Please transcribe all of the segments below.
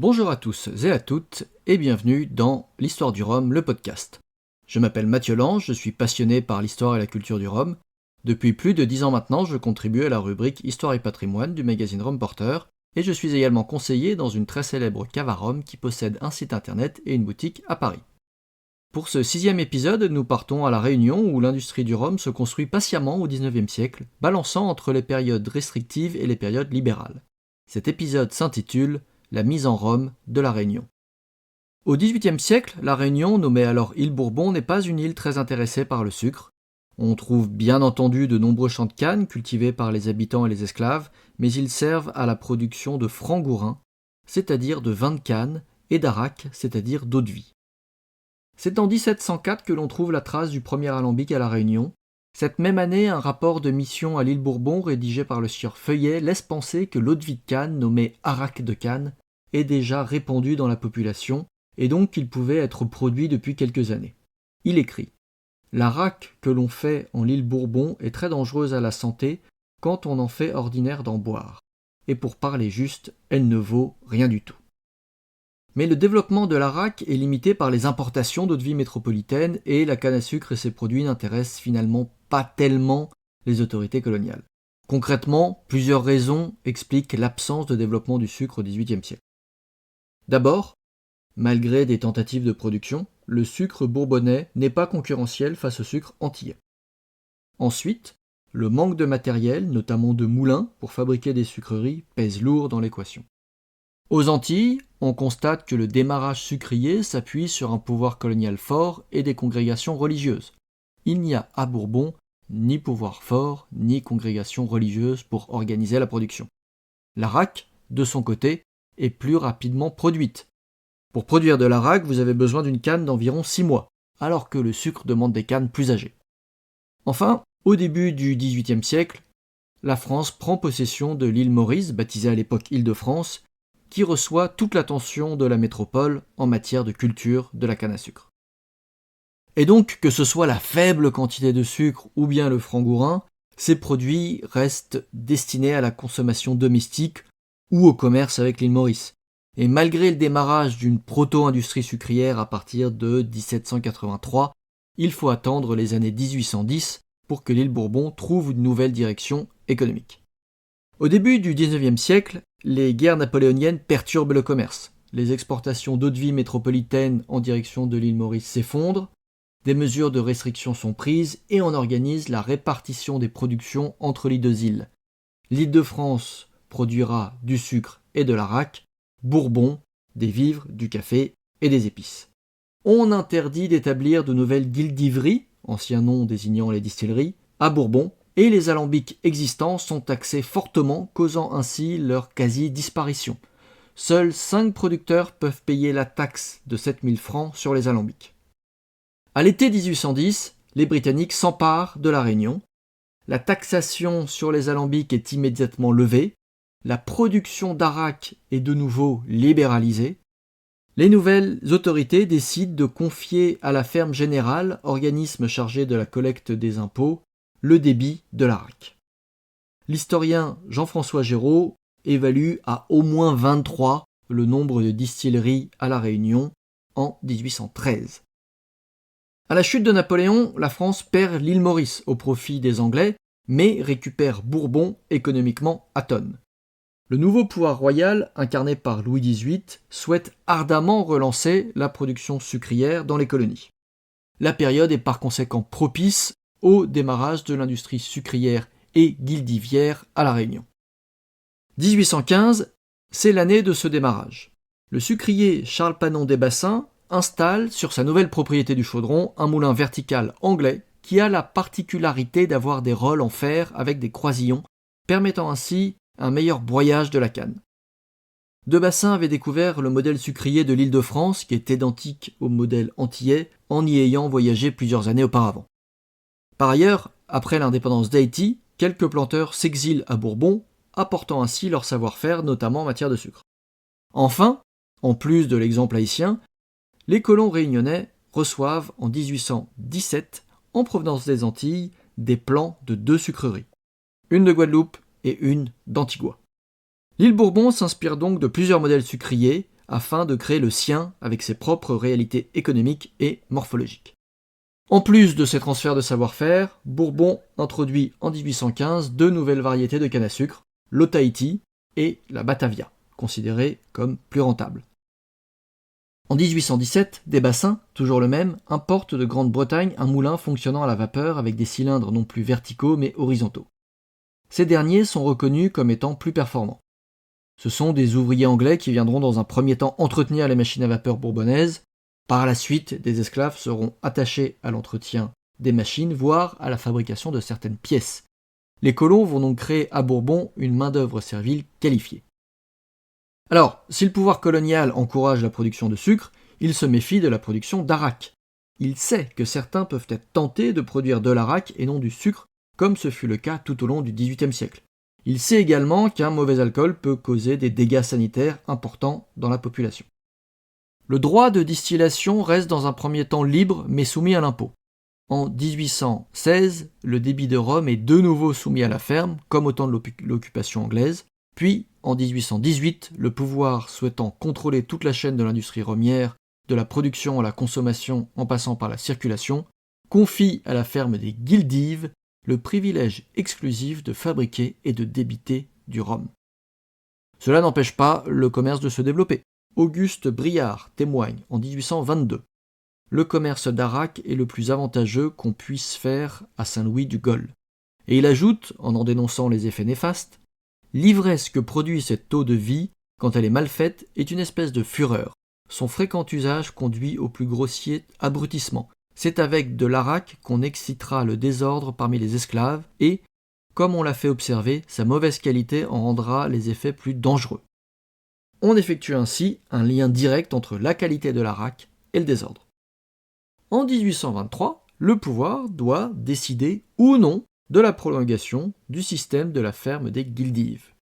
Bonjour à tous et à toutes et bienvenue dans l'Histoire du Rhum, le podcast. Je m'appelle Mathieu Lange, je suis passionné par l'histoire et la culture du rhum. Depuis plus de 10 ans maintenant, je contribue à la rubrique Histoire et patrimoine du magazine Rhum Porter et je suis également conseiller dans une très célèbre cave à rhum qui possède un site internet et une boutique à Paris. Pour ce 6e épisode, nous partons à La Réunion où l'industrie du rhum se construit patiemment au XIXe siècle, balançant entre les périodes restrictives et les périodes libérales. Cet épisode s'intitule La mise en rhum de La Réunion. Au XVIIIe siècle, La Réunion, nommée alors île Bourbon, n'est pas une île très intéressée par le sucre. On trouve bien entendu de nombreux champs de canne cultivés par les habitants et les esclaves, mais ils servent à la production de francs-gourins, c'est-à-dire de vin de canne, et d'arac, c'est-à-dire d'eau-de-vie. C'est en 1704 que l'on trouve la trace du premier alambic à La Réunion. Cette même année, un rapport de mission à l'île Bourbon rédigé par le sieur Feuillet laisse penser que l'eau-de-vie de canne, nommée arac de canne, est déjà répandue dans la population et donc qu'il pouvait être produit depuis quelques années. Il écrit « L'arac que l'on fait en l'île Bourbon est très dangereuse à la santé quand on en fait ordinaire d'en boire. Et pour parler juste, elle ne vaut rien du tout. » Mais le développement de l'arac est limité par les importations d'eau-de-vie métropolitaine et la canne à sucre et ses produits n'intéressent finalement pas tellement les autorités coloniales. Concrètement, plusieurs raisons expliquent l'absence de développement du sucre au XVIIIe siècle. D'abord, malgré des tentatives de production, le sucre bourbonnais n'est pas concurrentiel face au sucre antillais. Ensuite, le manque de matériel, notamment de moulins pour fabriquer des sucreries, pèse lourd dans l'équation. Aux Antilles, on constate que le démarrage sucrier s'appuie sur un pouvoir colonial fort et des congrégations religieuses. Il n'y a à Bourbon ni pouvoir fort, ni congrégation religieuse pour organiser la production. L'arac, de son côté, est plus rapidement produite. Pour produire de l'arac, vous avez besoin d'une canne d'environ 6 mois, alors que le sucre demande des cannes plus âgées. Enfin, au début du XVIIIe siècle, la France prend possession de l'île Maurice, baptisée à l'époque Île-de-France, qui reçoit toute l'attention de la métropole en matière de culture de la canne à sucre. Et donc, que ce soit la faible quantité de sucre ou bien le franc-gourin, ces produits restent destinés à la consommation domestique ou au commerce avec l'île Maurice. Et malgré le démarrage d'une proto-industrie sucrière à partir de 1783, il faut attendre les années 1810 pour que l'île Bourbon trouve une nouvelle direction économique. Au début du XIXe siècle, les guerres napoléoniennes perturbent le commerce. Les exportations d'eau-de-vie métropolitaine en direction de l'île Maurice s'effondrent, des mesures de restriction sont prises et on organise la répartition des productions entre les deux îles. L'Île-de-France produira du sucre et de l'arac, Bourbon, des vivres, du café et des épices. On interdit d'établir de nouvelles guildiveries, ancien nom désignant les distilleries, à Bourbon, et les alambics existants sont taxés fortement, causant ainsi leur quasi-disparition. Seuls 5 producteurs peuvent payer la taxe de 7000 francs sur les alambics. À l'été 1810, les Britanniques s'emparent de La Réunion. La taxation sur les alambics est immédiatement levée. La production d'arac est de nouveau libéralisée. Les nouvelles autorités décident de confier à la ferme générale, organisme chargé de la collecte des impôts, le débit de l'arac. L'historien Jean-François Géraud évalue à au moins 23 le nombre de distilleries à La Réunion en 1813. À la chute de Napoléon, la France perd l'île Maurice au profit des Anglais, mais récupère Bourbon économiquement atone. Le nouveau pouvoir royal, incarné par Louis XVIII, souhaite ardemment relancer la production sucrière dans les colonies. La période est par conséquent propice au démarrage de l'industrie sucrière et guildivière à La Réunion. 1815, c'est l'année de ce démarrage. Le sucrier Charles Panon des Bassins installe sur sa nouvelle propriété du Chaudron un moulin vertical anglais qui a la particularité d'avoir des rôles en fer avec des croisillons, permettant ainsi un meilleur broyage de la canne. De Bassin avait découvert le modèle sucrier de l'Île-de-France qui est identique au modèle antillais en y ayant voyagé plusieurs années auparavant. Par ailleurs, après l'indépendance d'Haïti, quelques planteurs s'exilent à Bourbon, apportant ainsi leur savoir-faire, notamment en matière de sucre. Enfin, en plus de l'exemple haïtien, les colons réunionnais reçoivent en 1817, en provenance des Antilles, des plants de 2 sucreries, une de Guadeloupe et une d'Antigua. L'île Bourbon s'inspire donc de plusieurs modèles sucriers, afin de créer le sien avec ses propres réalités économiques et morphologiques. En plus de ces transferts de savoir-faire, Bourbon introduit en 1815 deux nouvelles variétés de canne à sucre, l'Otaïti et la Batavia, considérées comme plus rentables. En 1817, des bassins, toujours le même, importent de Grande-Bretagne un moulin fonctionnant à la vapeur avec des cylindres non plus verticaux mais horizontaux. Ces derniers sont reconnus comme étant plus performants. Ce sont des ouvriers anglais qui viendront dans un premier temps entretenir les machines à vapeur bourbonnaises. Par la suite, des esclaves seront attachés à l'entretien des machines, voire à la fabrication de certaines pièces. Les colons vont donc créer à Bourbon une main-d'œuvre servile qualifiée. Alors, si le pouvoir colonial encourage la production de sucre, il se méfie de la production d'arac. Il sait que certains peuvent être tentés de produire de l'arac et non du sucre, comme ce fut le cas tout au long du XVIIIe siècle. Il sait également qu'un mauvais alcool peut causer des dégâts sanitaires importants dans la population. Le droit de distillation reste dans un premier temps libre mais soumis à l'impôt. En 1816, le débit de rhum est de nouveau soumis à la ferme, comme au temps de l'occupation anglaise. Puis, en 1818, le pouvoir souhaitant contrôler toute la chaîne de l'industrie rhummière, de la production à la consommation en passant par la circulation, confie à la ferme des Guildives le privilège exclusif de fabriquer et de débiter du rhum. Cela n'empêche pas le commerce de se développer. Auguste Briard témoigne en 1822. Le commerce d'arac est le plus avantageux qu'on puisse faire à Saint-Louis du Gol. Et il ajoute, en dénonçant les effets néfastes, l'ivresse que produit cette eau de vie, quand elle est mal faite, est une espèce de fureur. Son fréquent usage conduit au plus grossier abrutissement. C'est avec de l'arac qu'on excitera le désordre parmi les esclaves et, comme on l'a fait observer, sa mauvaise qualité en rendra les effets plus dangereux. On effectue ainsi un lien direct entre la qualité de l'arac et le désordre. En 1823, le pouvoir doit décider ou non de la prolongation du système de la ferme des Guildives.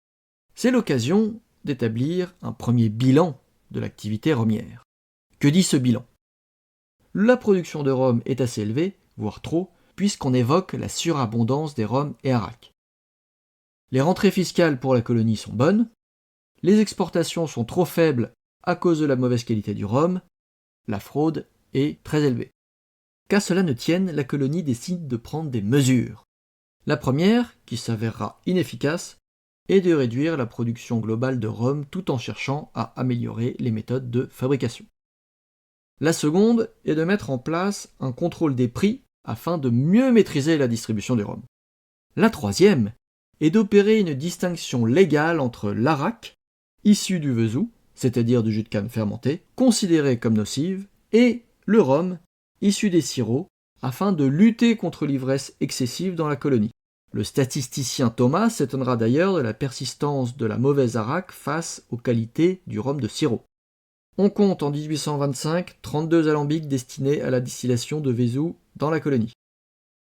C'est l'occasion d'établir un premier bilan de l'activité rhummière. Que dit ce bilan ? La production de rhum est assez élevée, voire trop, puisqu'on évoque la surabondance des rhums et aracs. Les rentrées fiscales pour la colonie sont bonnes, les exportations sont trop faibles à cause de la mauvaise qualité du rhum, la fraude est très élevée. Qu'à cela ne tienne, la colonie décide de prendre des mesures. La première, qui s'avérera inefficace, est de réduire la production globale de rhum tout en cherchant à améliorer les méthodes de fabrication. La seconde est de mettre en place un contrôle des prix afin de mieux maîtriser la distribution du rhum. La troisième est d'opérer une distinction légale entre l'arac, issu du vesou, c'est-à-dire du jus de canne fermenté, considéré comme nocive, et le rhum, issu des sirops, afin de lutter contre l'ivresse excessive dans la colonie. Le statisticien Thomas s'étonnera d'ailleurs de la persistance de la mauvaise arac face aux qualités du rhum de sirop. On compte en 1825 32 alambics destinés à la distillation de vesou dans la colonie.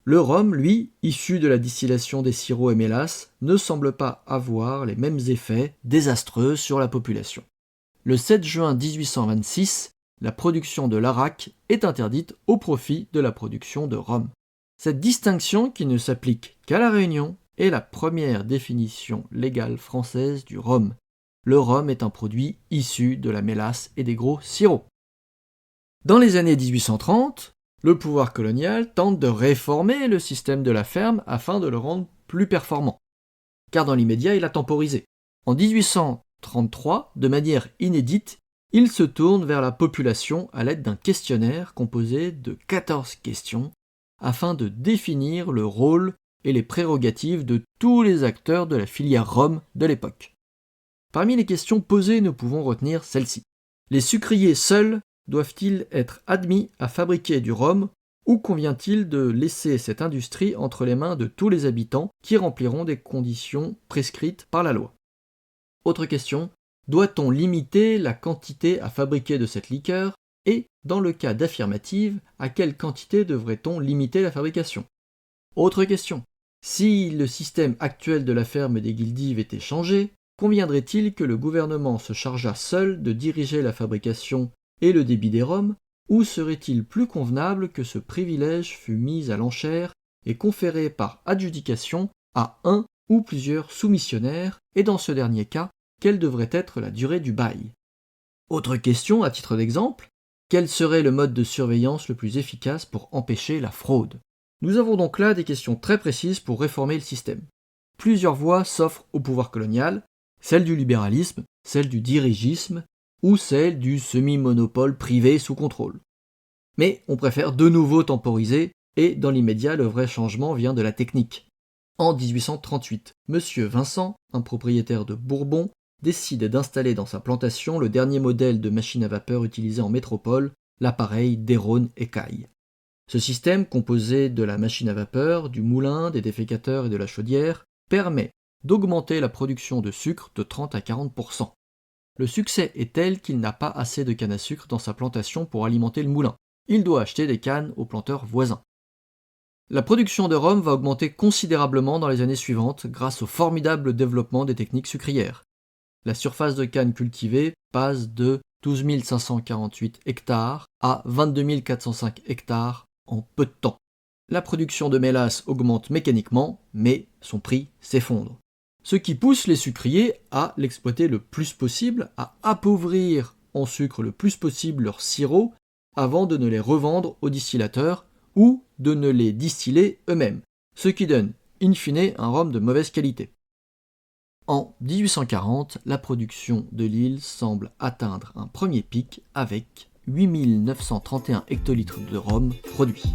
Le rhum, lui, issu de la distillation des sirops et mélasses, ne semble pas avoir les mêmes effets désastreux sur la population. Le 7 juin 1826, la production de l'arac est interdite au profit de la production de rhum. Cette distinction, qui ne s'applique qu'à la Réunion, est la première définition légale française du rhum. Le rhum est un produit issu de la mélasse et des gros sirops. Dans les années 1830, le pouvoir colonial tente de réformer le système de la ferme afin de le rendre plus performant. Car dans l'immédiat, il a temporisé. En 1833, de manière inédite, il se tourne vers la population à l'aide d'un questionnaire composé de 14 questions afin de définir le rôle et les prérogatives de tous les acteurs de la filière rhum de l'époque. Parmi les questions posées, nous pouvons retenir celle-ci. Les sucriers seuls doivent-ils être admis à fabriquer du rhum ou convient-il de laisser cette industrie entre les mains de tous les habitants qui rempliront des conditions prescrites par la loi ? Autre question, doit-on limiter la quantité à fabriquer de cette liqueur et, dans le cas d'affirmative, à quelle quantité devrait-on limiter la fabrication ? Autre question, si le système actuel de la ferme des Guildives était changé, conviendrait-il que le gouvernement se chargeât seul de diriger la fabrication et le débit des rhums, ou serait-il plus convenable que ce privilège fût mis à l'enchère et conféré par adjudication à un ou plusieurs soumissionnaires, et dans ce dernier cas, quelle devrait être la durée du bail ? Autre question à titre d'exemple, quel serait le mode de surveillance le plus efficace pour empêcher la fraude? Nous avons donc là des questions très précises pour réformer le système. Plusieurs voies s'offrent au pouvoir colonial, celle du libéralisme, celle du dirigisme ou celle du semi-monopole privé sous contrôle. Mais on préfère de nouveau temporiser et dans l'immédiat le vrai changement vient de la technique. En 1838, Monsieur Vincent, un propriétaire de Bourbon, décide d'installer dans sa plantation le dernier modèle de machine à vapeur utilisé en métropole, l'appareil d'Hérault Écaille. Ce système, composé de la machine à vapeur, du moulin, des défécateurs et de la chaudière, permet d'augmenter la production de sucre de 30 à 40%. Le succès est tel qu'il n'a pas assez de canne à sucre dans sa plantation pour alimenter le moulin. Il doit acheter des cannes aux planteurs voisins. La production de rhum va augmenter considérablement dans les années suivantes grâce au formidable développement des techniques sucrières. La surface de canne cultivée passe de 12 548 hectares à 22 405 hectares en peu de temps. La production de mélasse augmente mécaniquement, mais son prix s'effondre. Ce qui pousse les sucriers à l'exploiter le plus possible, à appauvrir en sucre le plus possible leurs sirops avant de ne les revendre aux distillateurs ou de ne les distiller eux-mêmes, ce qui donne, in fine, un rhum de mauvaise qualité. En 1840, la production de l'île semble atteindre un premier pic avec 8 931 hectolitres de rhum produits.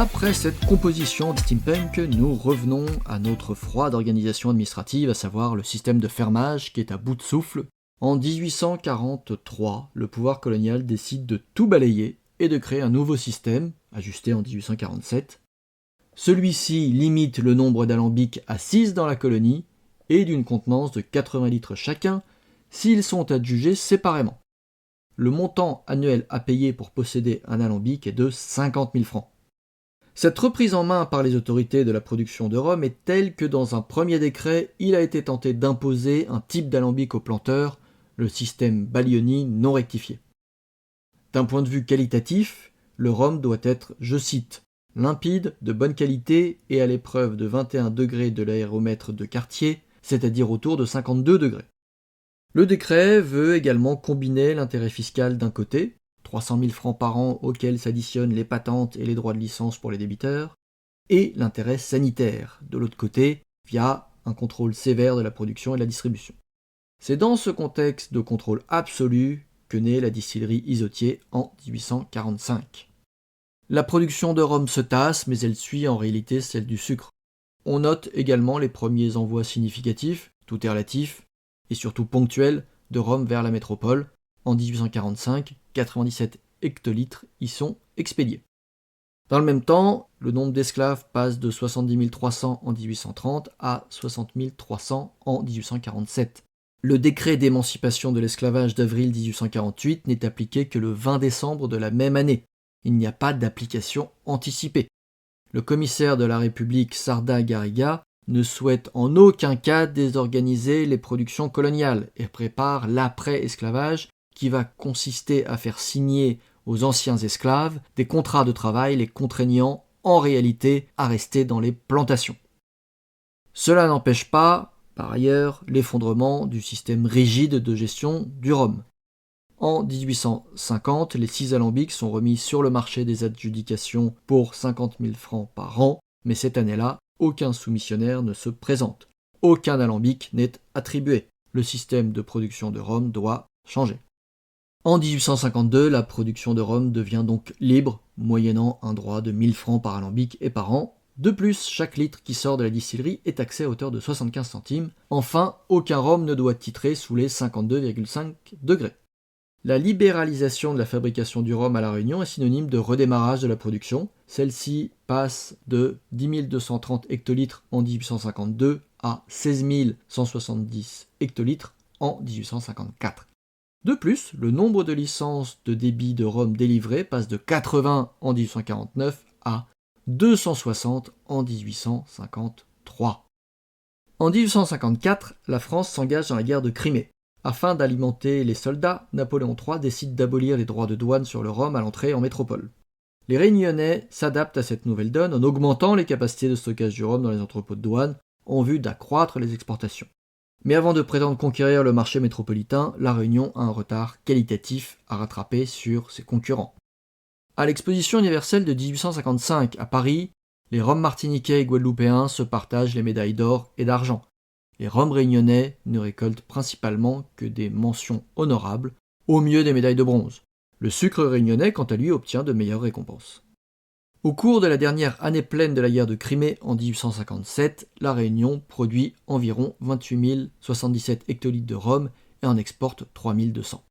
Après cette composition de steampunk, nous revenons à notre froide organisation administrative, à savoir le système de fermage qui est à bout de souffle. En 1843, le pouvoir colonial décide de tout balayer et de créer un nouveau système, ajusté en 1847. Celui-ci limite le nombre d'alambics à 6 dans la colonie et d'une contenance de 80 litres chacun s'ils sont adjugés séparément. Le montant annuel à payer pour posséder un alambic est de 50 000 francs. Cette reprise en main par les autorités de la production de rhum est telle que dans un premier décret, il a été tenté d'imposer un type d'alambic aux planteurs, le système Baglioni non rectifié. D'un point de vue qualitatif, le rhum doit être, je cite, limpide, de bonne qualité et à l'épreuve de 21 degrés de l'aéromètre de quartier, c'est-à-dire autour de 52 degrés. Le décret veut également combiner l'intérêt fiscal d'un côté, 300 000 francs par an auxquels s'additionnent les patentes et les droits de licence pour les débiteurs, et l'intérêt sanitaire, de l'autre côté, via un contrôle sévère de la production et de la distribution. C'est dans ce contexte de contrôle absolu que naît la distillerie Isotier en 1845. La production de rhum se tasse, mais elle suit en réalité celle du sucre. On note également les premiers envois significatifs, tout est relatif, et surtout ponctuels, de rhum vers la métropole. En 1845, 97 hectolitres y sont expédiés. Dans le même temps, le nombre d'esclaves passe de 70 300 en 1830 à 60 300 en 1847. Le décret d'émancipation de l'esclavage d'avril 1848 n'est appliqué que le 20 décembre de la même année. Il n'y a pas d'application anticipée. Le commissaire de la République Sarda Garriga ne souhaite en aucun cas désorganiser les productions coloniales et prépare l'après-esclavage qui va consister à faire signer aux anciens esclaves des contrats de travail les contraignant en réalité à rester dans les plantations. Cela n'empêche pas, par ailleurs, l'effondrement du système rigide de gestion du rhum. En 1850, les 6 alambics sont remis sur le marché des adjudications pour 50 000 francs par an, mais cette année-là, aucun soumissionnaire ne se présente. Aucun alambic n'est attribué. Le système de production de rhum doit changer. En 1852, la production de rhum devient donc libre, moyennant un droit de 1000 francs par alambic et par an, De plus, chaque litre qui sort de la distillerie est taxé à hauteur de 75 centimes. Enfin, aucun rhum ne doit titrer sous les 52,5 degrés. La libéralisation de la fabrication du rhum à La Réunion est synonyme de redémarrage de la production. Celle-ci passe de 10 230 hectolitres en 1852 à 16 170 hectolitres en 1854. De plus, le nombre de licences de débit de rhum délivrées passe de 80 en 1849 à 260 en 1853. En 1854, la France s'engage dans la guerre de Crimée. Afin d'alimenter les soldats, Napoléon III décide d'abolir les droits de douane sur le rhum à l'entrée en métropole. Les Réunionnais s'adaptent à cette nouvelle donne en augmentant les capacités de stockage du rhum dans les entrepôts de douane en vue d'accroître les exportations. Mais avant de prétendre conquérir le marché métropolitain, La Réunion a un retard qualitatif à rattraper sur ses concurrents. À l'exposition universelle de 1855 à Paris, les rhums martiniquais et guadeloupéens se partagent les médailles d'or et d'argent. Les rhums réunionnais ne récoltent principalement que des mentions honorables, au mieux des médailles de bronze. Le sucre réunionnais, quant à lui, obtient de meilleures récompenses. Au cours de la dernière année pleine de la guerre de Crimée en 1857, La Réunion produit environ 28 077 hectolitres de rhum et en exporte 3 200.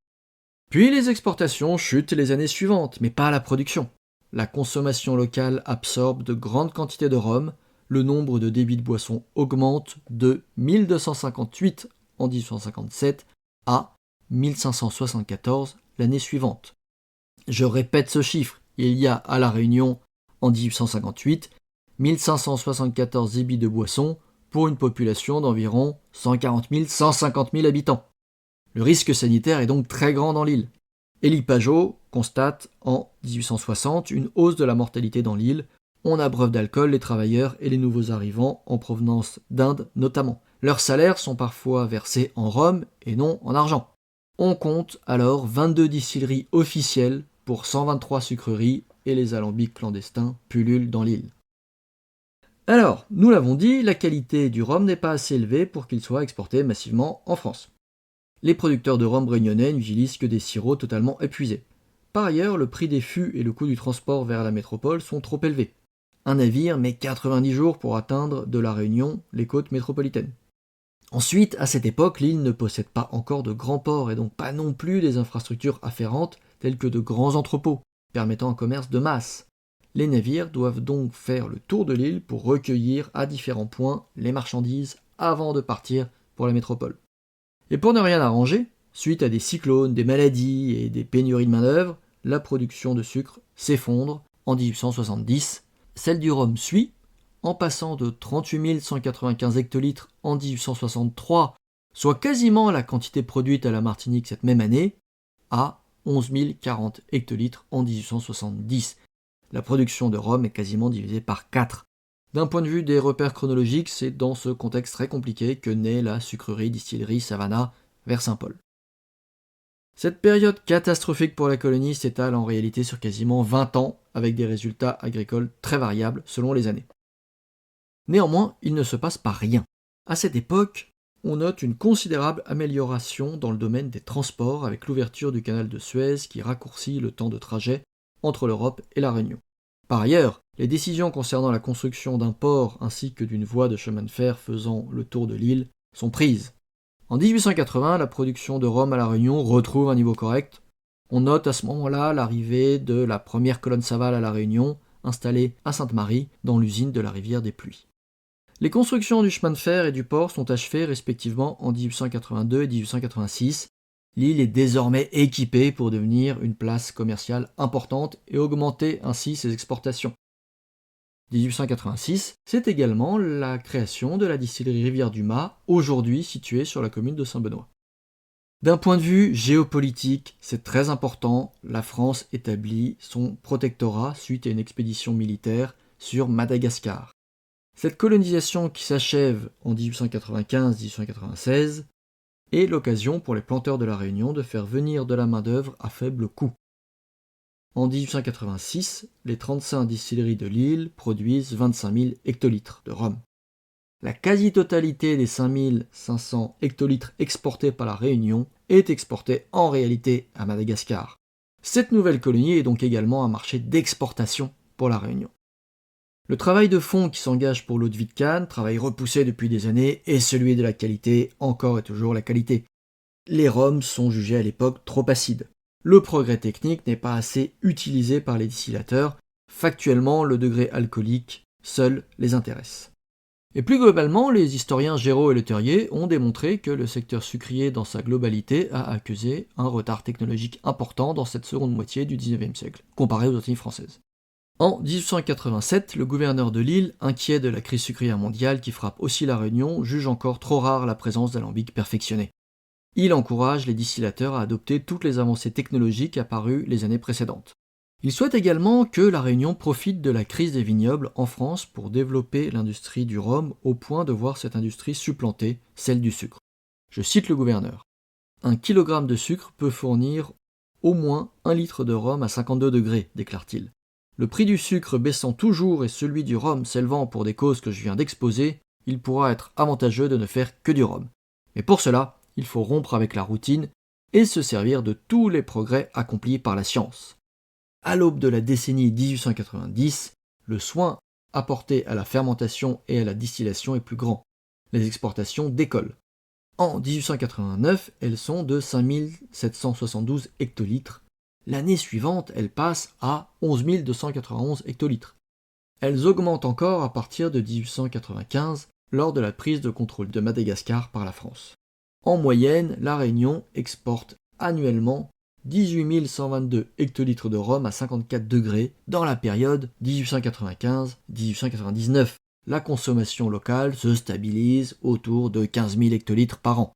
Puis les exportations chutent les années suivantes, mais pas la production. La consommation locale absorbe de grandes quantités de rhum, le nombre de débits de boissons augmente de 1258 en 1857 à 1574 l'année suivante. Je répète ce chiffre, il y a à La Réunion en 1858 1574 débits de boissons pour une population d'environ 140 000 150 000 habitants. Le risque sanitaire est donc très grand dans l'île. Élie Pajot constate en 1860 une hausse de la mortalité dans l'île. On abreuve d'alcool les travailleurs et les nouveaux arrivants en provenance d'Inde notamment. Leurs salaires sont parfois versés en rhum et non en argent. On compte alors 22 distilleries officielles pour 123 sucreries et les alambics clandestins pullulent dans l'île. Alors, nous l'avons dit, la qualité du rhum n'est pas assez élevée pour qu'il soit exporté massivement en France. Les producteurs de rhum réunionnais n'utilisent que des sirops totalement épuisés. Par ailleurs, le prix des fûts et le coût du transport vers la métropole sont trop élevés. Un navire met 90 jours pour atteindre de La Réunion les côtes métropolitaines. Ensuite, à cette époque, l'île ne possède pas encore de grands ports et donc pas non plus des infrastructures afférentes telles que de grands entrepôts, permettant un commerce de masse. Les navires doivent donc faire le tour de l'île pour recueillir à différents points les marchandises avant de partir pour la métropole. Et pour ne rien arranger, suite à des cyclones, des maladies et des pénuries de main-d'œuvre, la production de sucre s'effondre en 1870. Celle du rhum suit, en passant de 38 195 hectolitres en 1863, soit quasiment la quantité produite à la Martinique cette même année, à 11 040 hectolitres en 1870. La production de rhum est quasiment divisée par 4. D'un point de vue des repères chronologiques, c'est dans ce contexte très compliqué que naît la sucrerie-distillerie Savannah vers Saint-Paul. Cette période catastrophique pour la colonie s'étale en réalité sur quasiment 20 ans, avec des résultats agricoles très variables selon les années. Néanmoins, il ne se passe pas rien. À cette époque, on note une considérable amélioration dans le domaine des transports avec l'ouverture du canal de Suez qui raccourcit le temps de trajet entre l'Europe et la Réunion. Par ailleurs, les décisions concernant la construction d'un port ainsi que d'une voie de chemin de fer faisant le tour de l'île sont prises. En 1880, la production de rhum à La Réunion retrouve un niveau correct. On note à ce moment-là l'arrivée de la première colonne Saval à La Réunion, installée à Sainte-Marie, dans l'usine de la rivière des Pluies. Les constructions du chemin de fer et du port sont achevées respectivement en 1882 et 1886. L'île est désormais équipée pour devenir une place commerciale importante et augmenter ainsi ses exportations. 1886, c'est également la création de la distillerie Rivière du Mât, aujourd'hui située sur la commune de Saint-Benoît. D'un point de vue géopolitique, c'est très important, la France établit son protectorat suite à une expédition militaire sur Madagascar. Cette colonisation qui s'achève en 1895-1896 est l'occasion pour les planteurs de la Réunion de faire venir de la main-d'œuvre à faible coût. En 1886, les 35 distilleries de l'île produisent 25 000 hectolitres de rhum. La quasi-totalité des 5 500 hectolitres exportés par la Réunion est exportée en réalité à Madagascar. Cette nouvelle colonie est donc également un marché d'exportation pour la Réunion. Le travail de fond qui s'engage pour l'eau de vie de canne, travail repoussé depuis des années, est celui de la qualité, encore et toujours la qualité. Les rhums sont jugés à l'époque trop acides. Le progrès technique n'est pas assez utilisé par les distillateurs. Factuellement, le degré alcoolique seul les intéresse. Et plus globalement, les historiens Géraud et Leterrier ont démontré que le secteur sucrier dans sa globalité a accusé un retard technologique important dans cette seconde moitié du XIXe siècle, comparé aux Antilles françaises. En 1887, le gouverneur de l'île, inquiet de la crise sucrière mondiale qui frappe aussi la Réunion, juge encore trop rare la présence d'alambics perfectionnés. Il encourage les distillateurs à adopter toutes les avancées technologiques apparues les années précédentes. Il souhaite également que la Réunion profite de la crise des vignobles en France pour développer l'industrie du rhum au point de voir cette industrie supplanter celle du sucre. Je cite le gouverneur. « 1 kg de sucre peut fournir au moins 1 litre de rhum à 52 degrés, déclare-t-il. Le prix du sucre baissant toujours et celui du rhum s'élevant pour des causes que je viens d'exposer, il pourra être avantageux de ne faire que du rhum. Mais pour cela, il faut rompre avec la routine et se servir de tous les progrès accomplis par la science. » À l'aube de la décennie 1890, le soin apporté à la fermentation et à la distillation est plus grand. Les exportations décollent. En 1889, elles sont de 5772 hectolitres. L'année suivante, elles passent à 11 291 hectolitres. Elles augmentent encore à partir de 1895, lors de la prise de contrôle de Madagascar par la France. En moyenne, la Réunion exporte annuellement 18 122 hectolitres de rhum à 54 degrés dans la période 1895-1899. La consommation locale se stabilise autour de 15 000 hectolitres par an.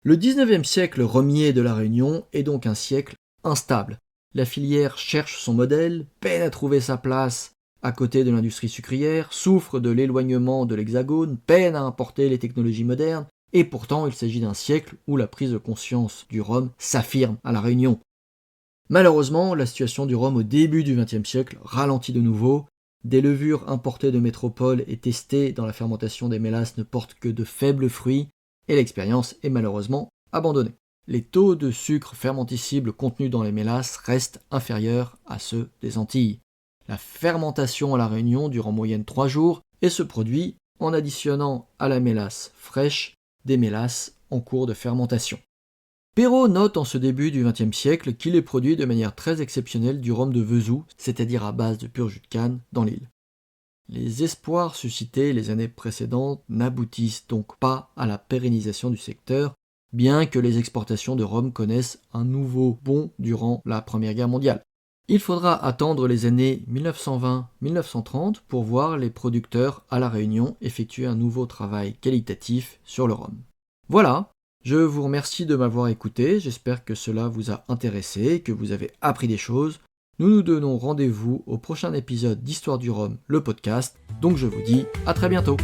Le 19e siècle rhummier de la Réunion est donc un siècle instable. La filière cherche son modèle, peine à trouver sa place à côté de l'industrie sucrière, souffre de l'éloignement de l'Hexagone, peine à importer les technologies modernes, et pourtant il s'agit d'un siècle où la prise de conscience du rhum s'affirme à la Réunion. Malheureusement, la situation du rhum au début du XXe siècle ralentit de nouveau. Des levures importées de métropole et testées dans la fermentation des mélasses ne portent que de faibles fruits, et l'expérience est malheureusement abandonnée. Les taux de sucre fermentescible contenus dans les mélasses restent inférieurs à ceux des Antilles. La fermentation à la Réunion dure en moyenne 3 jours et se produit en additionnant à la mélasse fraîche des mélasses en cours de fermentation. Perrault note en ce début du XXe siècle qu'il est produit de manière très exceptionnelle du rhum de Vesoux, c'est-à-dire à base de pur jus de canne, dans l'île. Les espoirs suscités les années précédentes n'aboutissent donc pas à la pérennisation du secteur, bien que les exportations de rhum connaissent un nouveau bond durant la Première Guerre mondiale. Il faudra attendre les années 1920-1930 pour voir les producteurs à La Réunion effectuer un nouveau travail qualitatif sur le rhum. Voilà. Je vous remercie de m'avoir écouté, j'espère que cela vous a intéressé, que vous avez appris des choses. Nous nous donnons rendez-vous au prochain épisode d'Histoire du Rhum, le podcast, donc je vous dis à très bientôt.